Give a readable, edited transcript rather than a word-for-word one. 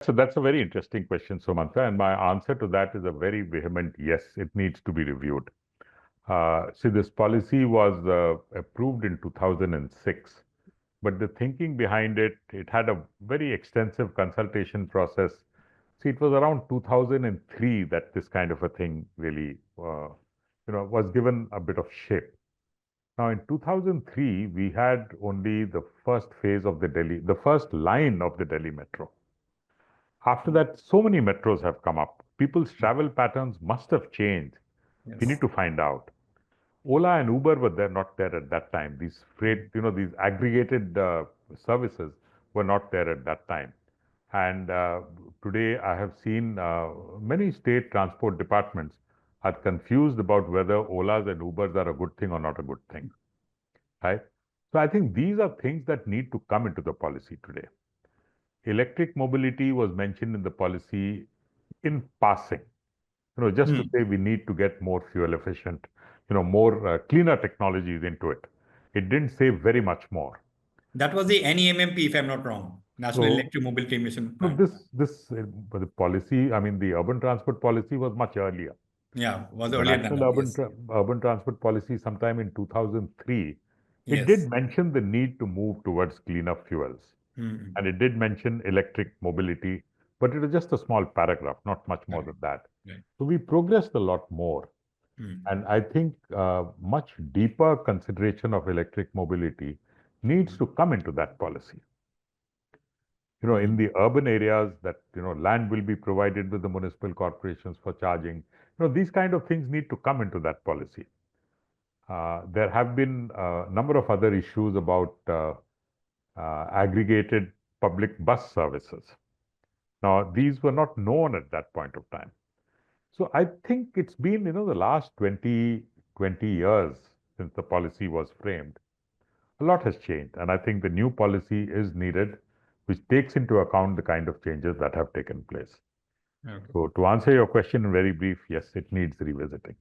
So that's a very interesting question, Sumantra, and my answer to that is a very vehement yes, it needs to be reviewed. See, this policy was approved in 2006, but the thinking behind it, it had a very extensive consultation process. See, it was around 2003 that this kind of a thing really, was given a bit of shape. Now, in 2003, we had only the first phase of the first line of the Delhi metro. After that, so many metros have come up. People's travel patterns must have changed. We Yes. need to find out. Ola and Uber were not there at that time. These freight, these aggregated services were not there at that time. And today I have seen many state transport departments are confused about whether Olas and Ubers are a good thing or not a good thing, right? So I think these are things that need to come into the policy today. Electric mobility was mentioned in the policy in passing, just to say we need to get more fuel efficient, more cleaner technologies into it. It didn't say very much more. That was the NEMMP, if I'm not wrong, National Electric Mobility Mission No, Plan. the policy, I mean, the urban transport policy was much earlier. Yeah, was The earlier than National that. Urban Transport Policy, sometime in 2003, it Yes. did mention the need to move towards cleaner fuels. Mm. And it did mention electric mobility, but it was just a small paragraph, not much more than that. Right. So we progressed a lot more. And I think much deeper consideration of electric mobility needs to come into that policy. In the urban areas that, land will be provided with the municipal corporations for charging. These kind of things need to come into that policy. There have been a number of other issues about aggregated public bus services. Now, these were not known at that point of time. So I think it's been, the last 20 years since the policy was framed. A lot has changed, and I think the new policy is needed, which takes into account the kind of changes that have taken place. Okay. So to answer your question in very brief, yes, it needs revisiting.